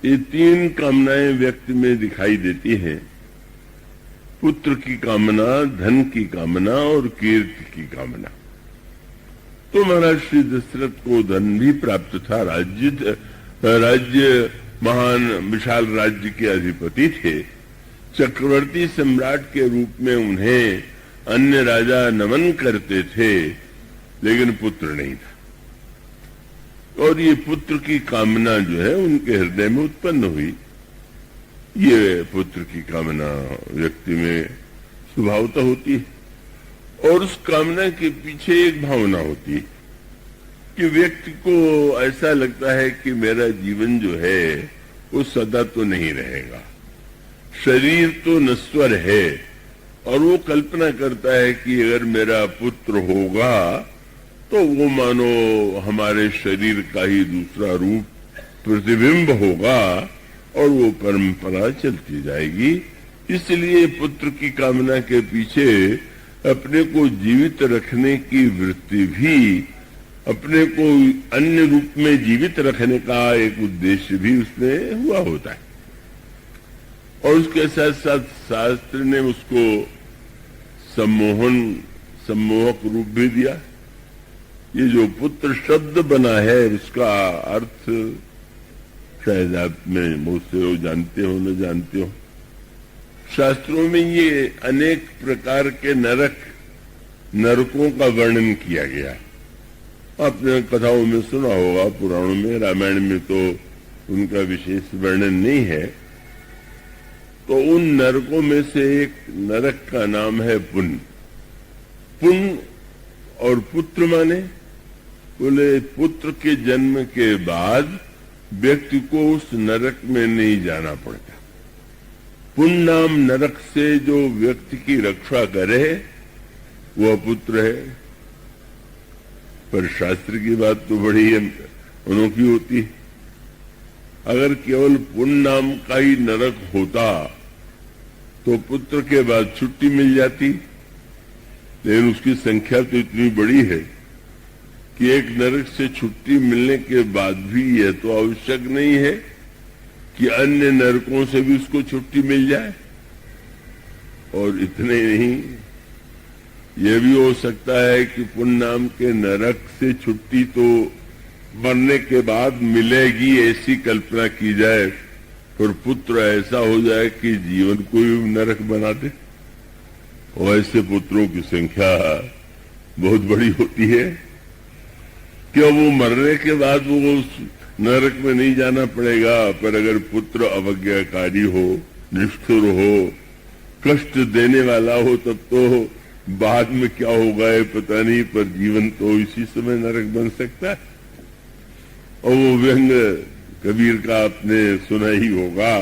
ये तीन कामनाएं व्यक्ति में दिखाई देती हैं। पुत्र की कामना, धन की कामना और कीर्ति की कामना। तो महाराज श्री दशरथ को धन भी प्राप्त था, राज्य महान विशाल राज्य के अधिपति थे, चक्रवर्ती सम्राट के रूप में उन्हें अन्य राजा नमन करते थे, लेकिन पुत्र नहीं था। और ये पुत्र की कामना जो है उनके हृदय में उत्पन्न हुई। ये पुत्र की कामना व्यक्ति में स्वभावतः होती है, और उस कामना के पीछे एक भावना होती है कि व्यक्ति को ऐसा लगता है कि मेरा जीवन जो है वो सदा तो नहीं रहेगा, शरीर तो नश्वर है, और वो कल्पना करता है कि अगर मेरा पुत्र होगा तो वो मानो हमारे शरीर का ही दूसरा रूप प्रतिबिंब होगा और वो परंपरा चलती जाएगी। इसलिए पुत्र की कामना के पीछे अपने को जीवित रखने की वृत्ति भी, अपने को अन्य रूप में जीवित रखने का एक उद्देश्य भी उसमें हुआ होता है। और उसके साथ साथ शास्त्र ने उसको सम्मोहक रूप भी दिया। ये जो पुत्र शब्द बना है उसका अर्थ शायद आप में मुझसे जानते हो न जानते हो। शास्त्रों में ये अनेक प्रकार के नरकों का वर्णन किया गया। आपने कथाओं में सुना होगा, पुराणों में, रामायण में तो उनका विशेष वर्णन नहीं है। तो उन नरकों में से एक नरक का नाम है पुण्य। पुण्य और पुत्र माने बोले पुत्र के जन्म के बाद व्यक्ति को उस नरक में नहीं जाना पड़ता। पुण्य नाम नरक से जो व्यक्ति की रक्षा करे वह पुत्र है। पर शास्त्र की बात तो बड़ी अनोखी होती है। अगर केवल पुण्य नाम का ही नरक होता तो पुत्र के बाद छुट्टी मिल जाती, लेकिन उसकी संख्या तो इतनी बड़ी है कि एक नरक से छुट्टी मिलने के बाद भी यह तो आवश्यक नहीं है कि अन्य नरकों से भी उसको छुट्टी मिल जाए। और इतने नहीं, यह भी हो सकता है कि पुण्य नाम के नरक से छुट्टी तो मरने के बाद मिलेगी, ऐसी कल्पना की जाए, पर पुत्र ऐसा हो जाए कि जीवन को ही नरक बना दे। और ऐसे पुत्रों की संख्या बहुत बड़ी होती है। क्या वो मरने के बाद वो उस नरक में नहीं जाना पड़ेगा, पर अगर पुत्र अवज्ञाकारी हो, निष्ठुर हो, कष्ट देने वाला हो, तब तो बाद में क्या होगा ये पता नहीं, पर जीवन तो इसी समय नरक बन सकता है। और वो व्यंग कबीर का आपने सुना ही होगा,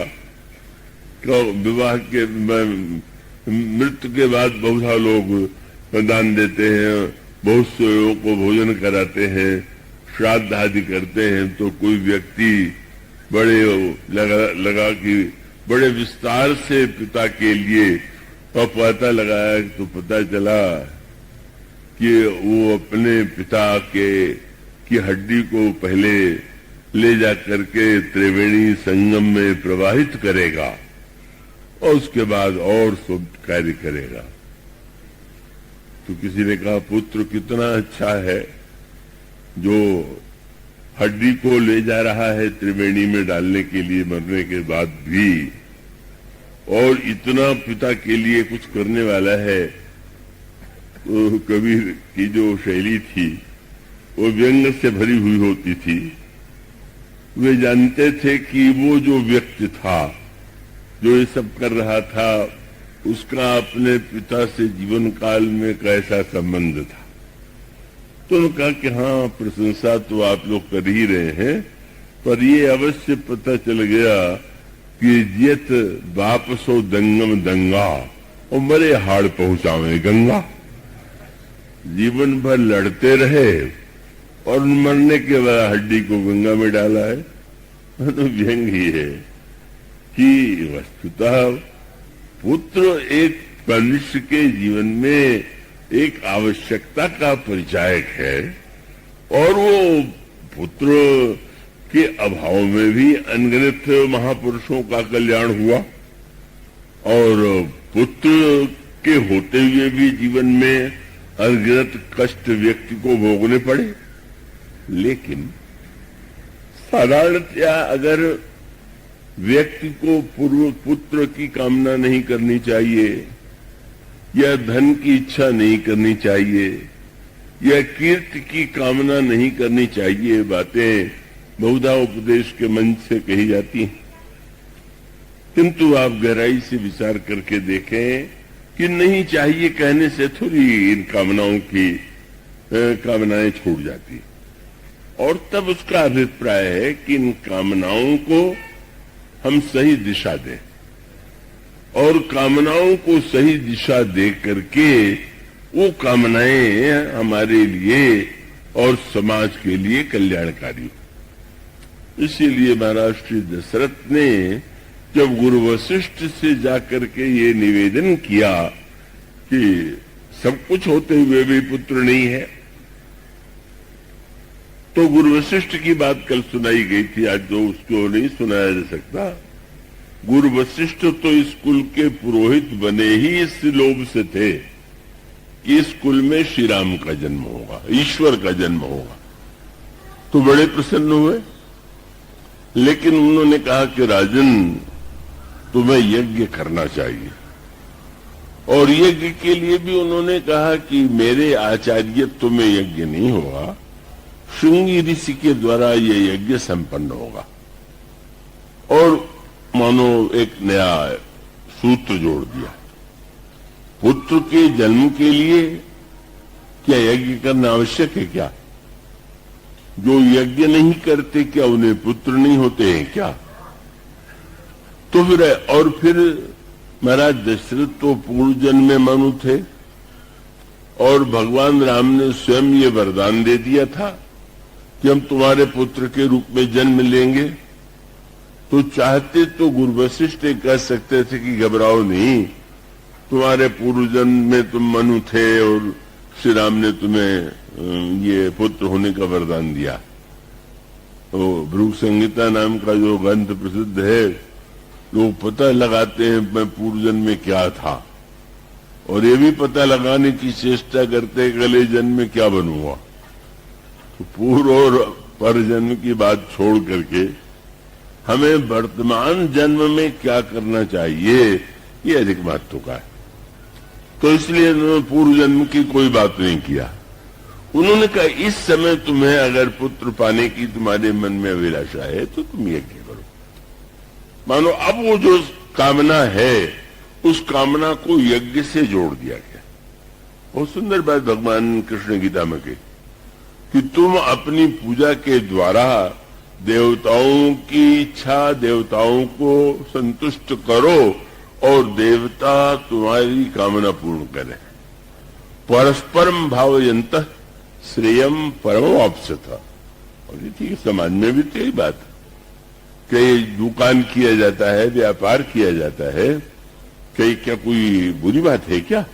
विवाह के मृत्यु के बाद बहुत सा लोग दान देते हैं, बहुत से लोगों को भोजन कराते हैं, श्राद्ध आदि करते हैं। तो कोई व्यक्ति बड़े लगा कि बड़े विस्तार से पिता के लिए पता लगाया, तो पता चला कि वो अपने पिता की हड्डी को पहले ले जा करके त्रिवेणी संगम में प्रवाहित करेगा और उसके बाद और सब कार्य करेगा। तो किसी ने कहा पुत्र कितना अच्छा है जो हड्डी को ले जा रहा है त्रिवेणी में डालने के लिए मरने के बाद भी, और इतना पिता के लिए कुछ करने वाला है। तो कबीर की जो शैली थी वो व्यंग से भरी हुई होती थी। वे जानते थे कि वो जो व्यक्ति था जो ये सब कर रहा था उसका अपने पिता से जीवन काल में कैसा संबंध था। तो उन्होंने कहा कि हाँ, प्रशंसा तो आप लोग कर ही रहे हैं, पर ये अवश्य पता चल गया कि जियत वापसो दंगम दंगा और मरे हाड़ पहुंचावे गंगा। जीवन भर लड़ते रहे और मरने के बाद हड्डी को गंगा में डाला है। तो व्यंग ही है कि वस्तुतः पुत्र एक मनुष्य के जीवन में एक आवश्यकता का परिचायक है, और वो पुत्र के अभाव में भी अनगिनत महापुरुषों का कल्याण हुआ और पुत्र के होते हुए भी जीवन में अनगिनत कष्ट व्यक्ति को भोगने पड़े। लेकिन साधारणतया अगर व्यक्ति को पूर्व पुत्र की कामना नहीं करनी चाहिए या धन की इच्छा नहीं करनी चाहिए या कीर्ति की कामना नहीं करनी चाहिए, बातें बहुधा उपदेश के मंच से कही जाती हैं, किंतु आप गहराई से विचार करके देखें कि नहीं चाहिए कहने से थोड़ी इन कामनाओं की कामनाएं छूट जाती और तब उसका अभिप्राय है कि इन कामनाओं को हम सही दिशा दें और कामनाओं को सही दिशा दे करके वो कामनाएं हमारे लिए और समाज के लिए कल्याणकारी हो। इसीलिए महाराज श्री दशरथ ने जब गुरु वशिष्ठ से जाकर के ये निवेदन किया कि सब कुछ होते हुए भी पुत्र नहीं है, तो गुरु वशिष्ठ की बात कल सुनाई गई थी, आज तो उसको नहीं सुनाया जा सकता। गुरु वशिष्ठ तो इस कुल के पुरोहित बने ही इस लोभ से थे कि इस कुल में श्री राम का जन्म होगा, ईश्वर का जन्म होगा, तो बड़े प्रसन्न हुए। लेकिन उन्होंने कहा कि राजन, तुम्हें यज्ञ करना चाहिए और यज्ञ के लिए भी उन्होंने कहा कि मेरे आचार्यत्व में यज्ञ नहीं होगा, शृंगी ऋषि के द्वारा ये यज्ञ संपन्न होगा। और मानो एक नया सूत्र जोड़ दिया, पुत्र के जन्म के लिए क्या यज्ञ करना आवश्यक है क्या? जो यज्ञ नहीं करते क्या उन्हें पुत्र नहीं होते हैं क्या? तो फिर महाराज दशरथ तो पूर्व जन्म में मनु थे और भगवान राम ने स्वयं ये वरदान दे दिया था कि हम तुम्हारे पुत्र के रूप में जन्म लेंगे। तो चाहते तो गुरु वशिष्ठ कह सकते थे कि घबराओ नहीं, तुम्हारे पूर्व जन्म में तुम मनु थे और श्री राम ने तुम्हें ये पुत्र होने का वरदान दिया। तो भृगु संहिता नाम का जो ग्रंथ प्रसिद्ध है, लोग पता लगाते हैं मैं पूर्व जन्म में क्या था और ये भी पता लगाने की चेष्टा करते हैं कि अगले जन्म में क्या बनूंगा। तो पूर्व और पर जन्म की बात छोड़ करके हमें वर्तमान जन्म में क्या करना चाहिए ये अधिक महत्व का है। तो इसलिए उन्होंने पूर्व जन्म की कोई बात नहीं किया। उन्होंने कहा इस समय तुम्हें अगर पुत्र पाने की तुम्हारे मन में अभिलाषा है तो तुम यज्ञ करो। मानो अब वो जो कामना है उस कामना को यज्ञ से जोड़ दिया गया। बहुत सुंदर बात भगवान कृष्ण गीता में कही कि तुम अपनी पूजा के द्वारा देवताओं की इच्छा, देवताओं को संतुष्ट करो और देवता तुम्हारी कामना पूर्ण करें। परस्परम भावयंत श्रेयम परमवाप्स्यथ। और ये ठीक समाज में भी तो यही बात, कई दुकान किया जाता है, व्यापार किया जाता है, कई क्या कोई बुरी बात है क्या?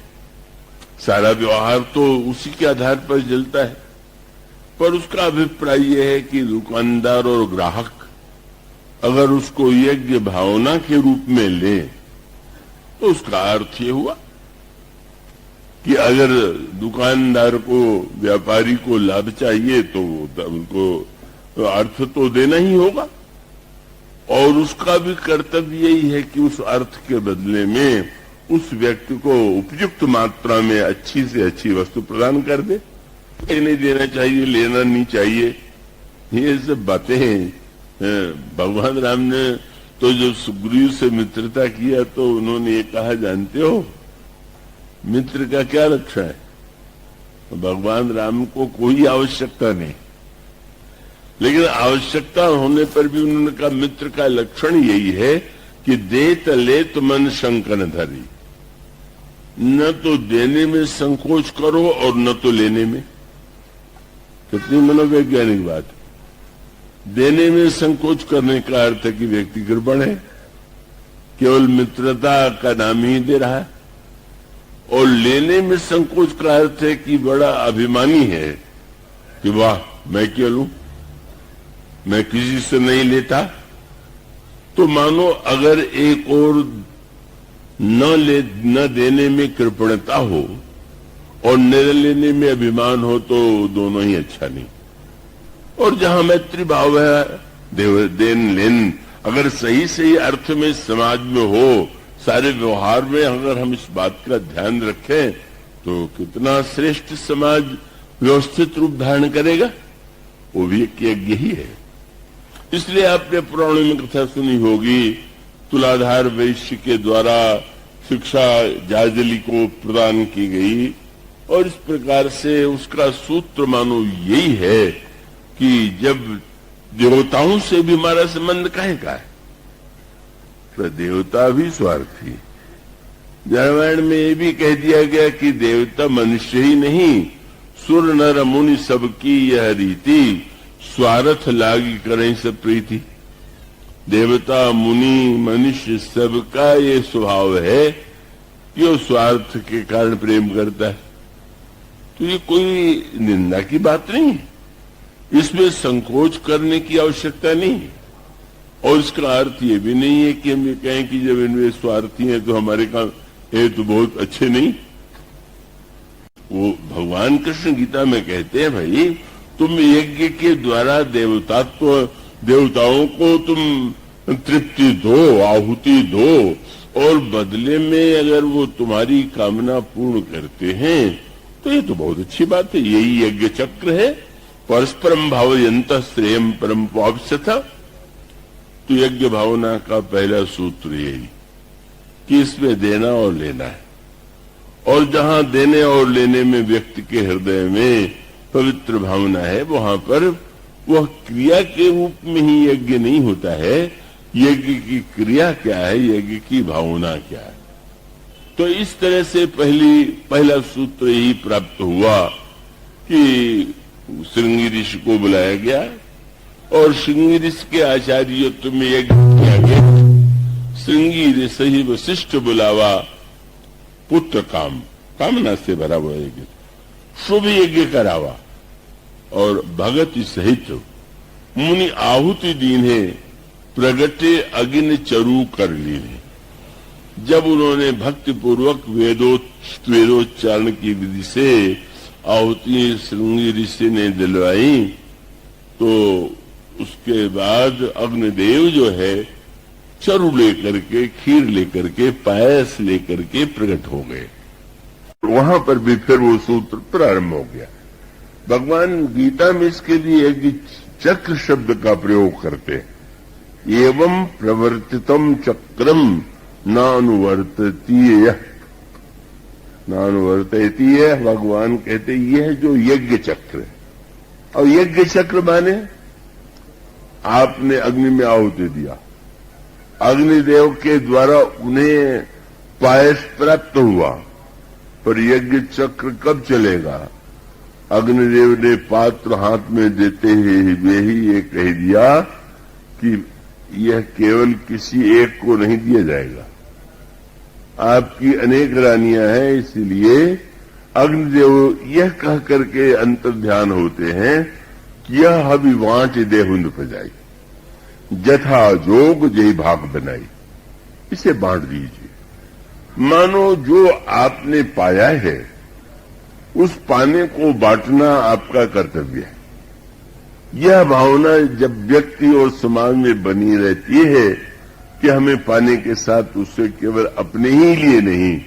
सारा व्यवहार तो उसी के आधार पर चलता है। पर उसका अभिप्राय यह है कि दुकानदार और ग्राहक अगर उसको यज्ञ भावना के रूप में ले तो उसका अर्थ ये हुआ कि अगर दुकानदार को, व्यापारी को लाभ चाहिए तो उनको अर्थ तो देना ही होगा और उसका भी कर्तव्य यही है कि उस अर्थ के बदले में उस व्यक्ति को उपयुक्त मात्रा में अच्छी से अच्छी वस्तु प्रदान कर दे। नहीं देना चाहिए, लेना नहीं चाहिए, ये सब बातें हैं। भगवान राम ने तो जो सुग्रीव से मित्रता किया तो उन्होंने ये कहा, जानते हो मित्र का क्या लक्षण है? तो भगवान राम को कोई आवश्यकता नहीं, लेकिन आवश्यकता होने पर भी उन्होंने कहा मित्र का लक्षण यही है कि देत लेत मन शंकन धरी। न तो देने में संकोच करो और न तो लेने में। कितनी मनोवैज्ञानिक बात। देने में संकोच करने का अर्थ है कि व्यक्ति कृपण है, केवल मित्रता का नाम ही दे रहा है, और लेने में संकोच का अर्थ है कि बड़ा अभिमानी है कि वाह मैं क्या लूं। मैं किसी से नहीं लेता, तो मानो अगर एक और न देने में कृपणता हो और न लेने में अभिमान हो तो दोनों ही अच्छा नहीं। और जहां मैत्री भाव है, देन लेन अगर सही सही अर्थ में समाज में हो, सारे व्यवहार में अगर हम इस बात का ध्यान रखें तो कितना श्रेष्ठ समाज व्यवस्थित रूप धारण करेगा। वो भी एक यज्ञ ही है। इसलिए आपने पुराणों में कथा सुनी होगी, तुलाधार वैश्य के द्वारा शिक्षा जाजली को प्रदान की गई, और इस प्रकार से उसका सूत्र मानो यही है कि जब देवताओं से भी हमारा संबंध काहे का है, तो देवता भी स्वार्थी। रामायण में ये भी कह दिया गया कि देवता मनुष्य ही नहीं, सुर नर मुनि सबकी यह रीति, स्वार्थ लागी करें सब प्रीति। देवता मुनि मनुष्य सबका ये स्वभाव है कि वो स्वार्थ के कारण प्रेम करता है। तो ये कोई निंदा की बात नहीं है, इसमें संकोच करने की आवश्यकता नहीं है। और इसका अर्थ ये भी नहीं है कि हम ये कहें कि जब इनमें स्वार्थी हैं तो हमारे काम ये तो बहुत अच्छे नहीं। वो भगवान कृष्ण गीता में कहते हैं, भाई तुम यज्ञ के द्वारा देवताओं को तुम तृप्ति दो, आहुति दो, और बदले में अगर वो तुम्हारी कामना पूर्ण करते हैं तो ये तो बहुत अच्छी बात है। यही यज्ञ चक्र है। परस्परम भावयन्तः श्रेयम परम वाप्स्यथ। तो यज्ञ भावना का पहला सूत्र यही कि इसमें देना और लेना है, और जहां देने और लेने में व्यक्ति के हृदय में पवित्र भावना है, वहां पर वह क्रिया के रूप में ही यज्ञ नहीं होता है। यज्ञ की क्रिया क्या है, यज्ञ की भावना क्या है। तो इस तरह से पहला सूत्र यही प्राप्त हुआ कि श्रृंगी ऋषि को बुलाया गया और श्रृंगी ऋषि के आचार्यत्व में यज्ञ किया गया। श्रृंगी ऋषि वशिष्ठ बुलावा, पुत्र कामना से भरा हुआ यज्ञ, शुभ यज्ञ करावा, और भगति सहित मुनि आहुति दीने, प्रगटे अग्नि चरु कर लीने। जब उन्होंने भक्ति पूर्वक वेदोच्चारण की विधि से आहुति श्रृंगी ऋषि ने दिलवाई, तो उसके बाद अग्निदेव जो है चरु लेकर के, खीर लेकर के, पायस लेकर के प्रकट हो गए। वहां पर भी फिर वो सूत्र प्रारंभ हो गया। भगवान गीता में इसके लिए यज्ञ चक्र शब्द का प्रयोग करते हैं। एवं प्रवर्तितम चक्रम नानुवर्तती है। भगवान कहते यह जो यज्ञ चक्र है, और यज्ञ चक्र माने आपने अग्नि में आहुति दिया, अग्निदेव के द्वारा उन्हें पायस प्राप्त हुआ, पर यज्ञ चक्र कब चलेगा? अग्निदेव ने पात्र हाथ में देते हुए ही ये कह दिया कि यह केवल किसी एक को नहीं दिया जाएगा, आपकी अनेक रानियां हैं, इसलिए अग्निदेव यह कह करके अंतर्ध्यान होते हैं कि यह हवि वांट देहुन प्रजाई, जथा जोग जय भाग बनाई, इसे बांट दीजिए। मानो जो आपने पाया है उस पाने को बांटना आपका कर्तव्य है। यह भावना जब व्यक्ति और समाज में बनी रहती है कि हमें पाने के साथ उससे केवल अपने ही लिए नहीं,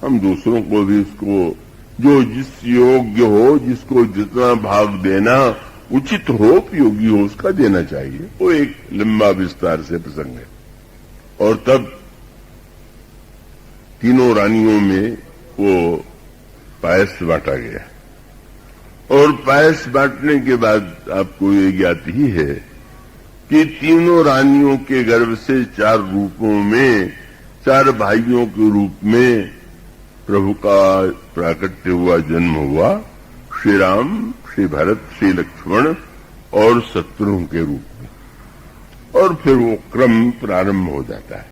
हम दूसरों को भी उसको जो जिस योग्य हो, जिसको जितना भाग देना उचित हो, उपयोगी हो, उसका देना चाहिए। वो एक लंबा विस्तार से प्रसंग है। और तब तीनों रानियों में वो पायस बांटा गया, और पायस बांटने के बाद आपको ये ज्ञात ही है कि तीनों रानियों के गर्भ से 4 रूपों में, 4 भाइयों के रूप में प्रभु का प्राकट्य हुआ, जन्म हुआ। श्री राम, श्री भरत, श्री लक्ष्मण और शत्रुघ्न के रूप में। और फिर वो क्रम प्रारंभ हो जाता है।